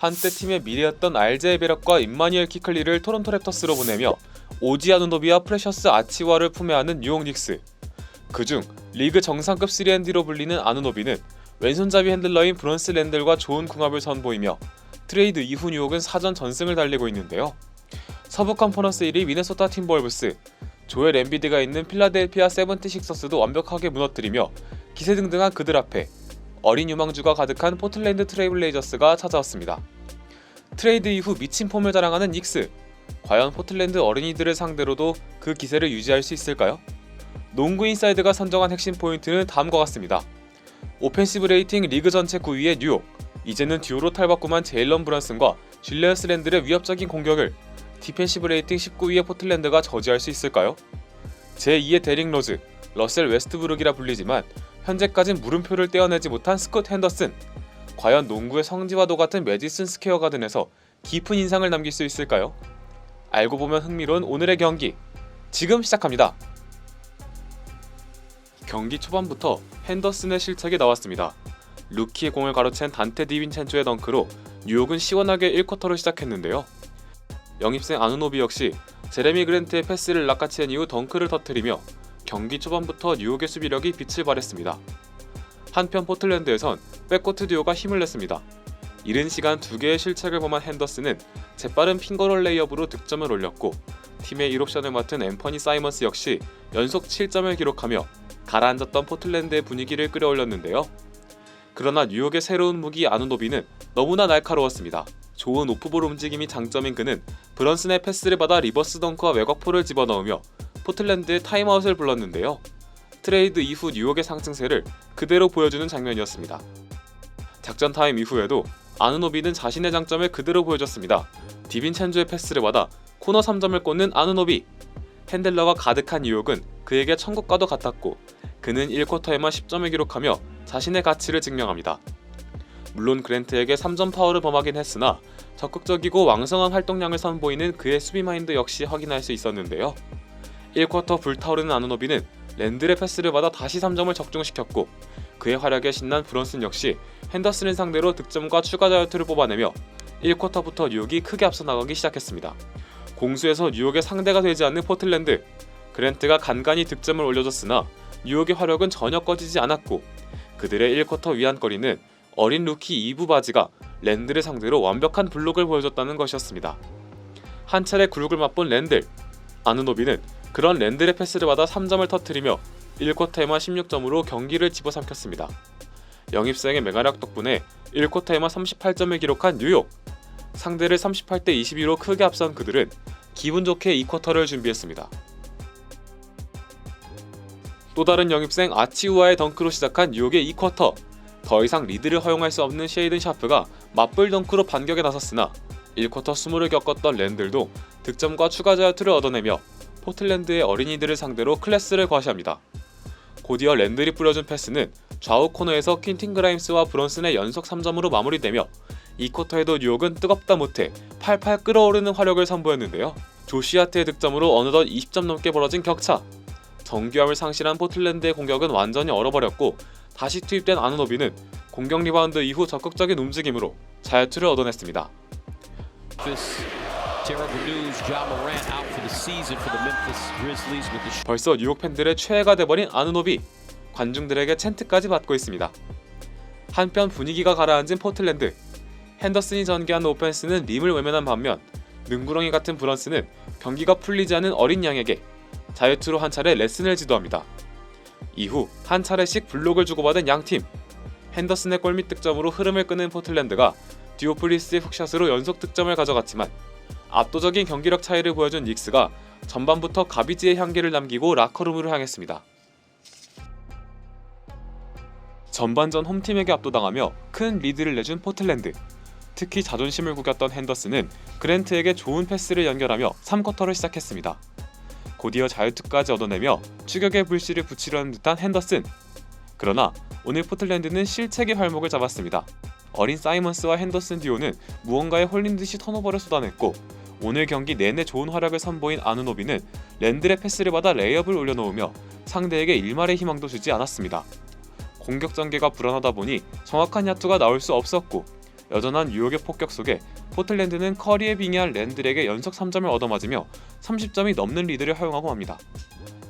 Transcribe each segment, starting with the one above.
한때 팀의 미래였던 RJ 베럿과 임마니엘 키클리를 토론토 랩터스로 보내며 오지 아누노비와 프레셔스 아치와를 품에 안은 뉴욕 닉스. 그중 리그 정상급 3&D로 불리는 아누노비는 왼손잡이 핸들러인 브런스 랜들과 좋은 궁합을 선보이며 트레이드 이후 뉴욕은 사전 전승을 달리고 있는데요. 서부 컨퍼런스 1위 미네소타 팀버울브스, 조엘 엠비드가 있는 필라델피아 세븐티식서스도 완벽하게 무너뜨리며 기세등등한 그들 앞에 어린 유망주가 가득한 포틀랜드 트레이블레이저스가 찾아왔습니다. 트레이드 이후 미친 폼을 자랑하는 닉스, 과연 포틀랜드 어린이들을 상대로도 그 기세를 유지할 수 있을까요? 농구 인사이드가 선정한 핵심 포인트는 다음과 같습니다. 오펜시브 레이팅 리그 전체 9위의 뉴욕, 이제는 듀오로 탈바꿈한 제일런 브런슨과 줄리어스 랜들의 위협적인 공격을 디펜시브 레이팅 19위의 포틀랜드가 저지할 수 있을까요? 제2의 데릭 로즈, 러셀 웨스트브룩이라 불리지만 현재까진 물음표를 떼어내지 못한 스콧 핸더슨, 과연 농구의 성지와도 같은 매디슨 스퀘어 가든에서 깊은 인상을 남길 수 있을까요? 알고 보면 흥미로운 오늘의 경기, 지금 시작합니다. 경기 초반부터 핸더슨의 실책이 나왔습니다. 루키의 공을 가로챈 단테 디빈첸초의 덩크로 뉴욕은 시원하게 1쿼터를 시작했는데요. 영입생 아누노비 역시 제레미 그랜트의 패스를 낚아챈 이후 덩크를 터뜨리며 경기 초반부터 뉴욕의 수비력이 빛을 발했습니다. 한편 포틀랜드에선 백코트 듀오가 힘을 냈습니다. 이른 시간 2개의 실책을 범한 핸더슨은 재빠른 핑거롤 레이업으로 득점을 올렸고 팀의 1옵션을 맡은 앰퍼니 사이먼스 역시 연속 7점을 기록하며 가라앉았던 포틀랜드의 분위기를 끌어올렸는데요. 그러나 뉴욕의 새로운 무기 아누노비는 너무나 날카로웠습니다. 좋은 오프볼 움직임이 장점인 그는 브런슨의 패스를 받아 리버스 덩크와 외곽포를 집어넣으며 포틀랜드의 타임아웃을 불렀는데요. 트레이드 이후 뉴욕의 상승세를 그대로 보여주는 장면이었습니다. 작전 타임 이후에도 아누노비는 자신의 장점을 그대로 보여줬습니다. 디빈첸조의 패스를 받아 코너 3점을 꽂는 아누노비. 핸들러가 가득한 뉴욕은 그에게 천국과도 같았고 그는 1쿼터에만 10점을 기록하며 자신의 가치를 증명합니다. 물론 그랜트에게 3점 파울을 범하긴 했으나 적극적이고 왕성한 활동량을 선보이는 그의 수비 마인드 역시 확인할 수 있었는데요. 1쿼터 불타오르는 아누노비는 랜들의 패스를 받아 다시 3점을 적중시켰고 그의 활약에 신난 브런슨 역시 핸더슨을 상대로 득점과 추가 자유투를 뽑아내며 1쿼터부터 뉴욕이 크게 앞서 나가기 시작했습니다. 공수에서 뉴욕의 상대가 되지 않는 포틀랜드, 그랜트가 간간히 득점을 올려줬으나 뉴욕의 화력은 전혀 꺼지지 않았고 그들의 1쿼터 위안거리는 어린 루키 이브 바지가 랜들을 상대로 완벽한 블록을 보여줬다는 것이었습니다. 한 차례 굴욕을 맛본 랜들, 아누노비는 그런 랜들의 패스를 받아 3점을 터뜨리며 1쿼터에만 16점으로 경기를 집어삼켰습니다. 영입생의 맹활약 덕분에 1쿼터에만 38점을 기록한 뉴욕, 상대를 38대 22로 크게 앞선 그들은 기분 좋게 2쿼터를 준비했습니다. 또 다른 영입생 아치우아의 덩크로 시작한 뉴욕의 2쿼터, 더 이상 리드를 허용할 수 없는 셰이든 샤프가 맞불 덩크로 반격에 나섰으나 1쿼터 수모를 겪었던 랜들도 득점과 추가 자유투를 얻어내며 포틀랜드의 어린이들을 상대로 클래스를 과시합니다. 곧이어 랜들이 뿌려준 패스는 좌우 코너에서 퀸틴 그라임스와 브런슨의 연속 3점으로 마무리되며 2쿼터에도 뉴욕은 뜨겁다 못해 팔팔 끓어오르는 화력을 선보였는데요. 조시아트의 득점으로 어느덧 20점 넘게 벌어진 격차, 정교함을 상실한 포틀랜드의 공격은 완전히 얼어버렸고 다시 투입된 아누노비는 공격 리바운드 이후 적극적인 움직임으로 자유투를 얻어냈습니다. 벌써 뉴욕 팬들의 최애가 돼버린 아누노비, 관중들에게 챈트까지 받고 있습니다. 한편 분위기가 가라앉은 포틀랜드, 핸더슨이 전개한 오펜스는 림을 외면한 반면 능구렁이 같은 브런슨은 경기가 풀리지 않은 어린 양에게 자유투로 한 차례 레슨을 지도합니다. 이후 한 차례씩 블록을 주고받은 양팀, 핸더슨의 골밑 득점으로 흐름을 끄는 포틀랜드가 디오플리스의 훅샷으로 연속 득점을 가져갔지만 압도적인 경기력 차이를 보여준 닉스가 전반부터 가비지의 향기를 남기고 라커룸으로 향했습니다. 전반전 홈팀에게 압도당하며 큰 리드를 내준 포틀랜드, 특히 자존심을 구겼던 핸더슨은 그랜트에게 좋은 패스를 연결하며 3쿼터를 시작했습니다. 곧이어 자유투까지 얻어내며 추격의 불씨를 붙이려는 듯한 핸더슨. 그러나 오늘 포틀랜드는 실책의 발목을 잡았습니다. 어린 사이먼스와 핸더슨 듀오는 무언가에 홀린 듯이 턴오버를 쏟아냈고 오늘 경기 내내 좋은 활약을 선보인 아누노비는 랜들의 패스를 받아 레이업을 올려놓으며 상대에게 일말의 희망도 주지 않았습니다. 공격 전개가 불안하다 보니 정확한 야투가 나올 수 없었고 여전한 뉴욕의 폭격 속에 포틀랜드는 커리에 빙의한 랜들에게 연속 3점을 얻어맞으며 30점이 넘는 리드를 허용하고 맙니다.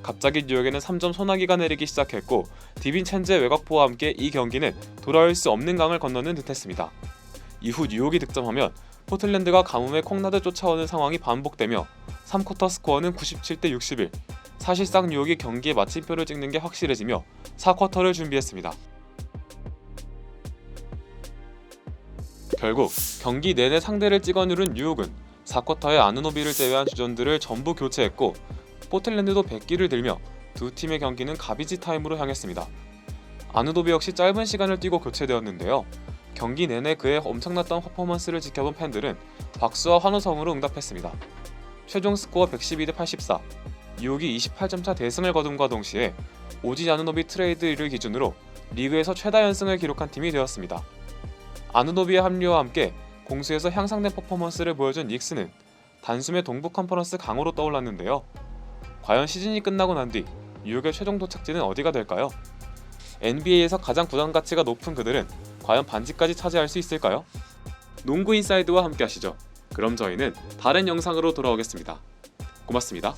갑자기 뉴욕에는 3점 소나기가 내리기 시작했고 디빈첸즈의 외곽포와 함께 이 경기는 돌아올 수 없는 강을 건너는 듯했습니다. 이후 뉴욕이 득점하면 포틀랜드가 가뭄에 콩나듯 쫓아오는 상황이 반복되며 3쿼터 스코어는 97대 61. 사실상 뉴욕이 경기에 마침표를 찍는 게 확실해지며 4쿼터를 준비했습니다. 결국 경기 내내 상대를 찍어 누른 뉴욕은 4쿼터에 아누노비를 제외한 주전들을 전부 교체했고 포틀랜드도 백기를 들며 두 팀의 경기는 가비지 타임으로 향했습니다. 아누노비 역시 짧은 시간을 뛰고 교체되었는데요. 경기 내내 그의 엄청났던 퍼포먼스를 지켜본 팬들은 박수와 환호성으로 응답했습니다. 최종 스코어 112대 84, 뉴욕이 28점차 대승을 거둠과 동시에 오지 아누노비 트레이드를 기준으로 리그에서 최다 연승을 기록한 팀이 되었습니다. 아누노비의 합류와 함께 공수에서 향상된 퍼포먼스를 보여준 닉스는 단숨에 동부 컨퍼런스 강호로 떠올랐는데요. 과연 시즌이 끝나고 난 뒤 뉴욕의 최종 도착지는 어디가 될까요? NBA에서 가장 부담 가치가 높은 그들은 과연 반지까지 차지할 수 있을까요? 농구 인사이드와 함께 하시죠. 그럼 저희는 다른 영상으로 돌아오겠습니다. 고맙습니다.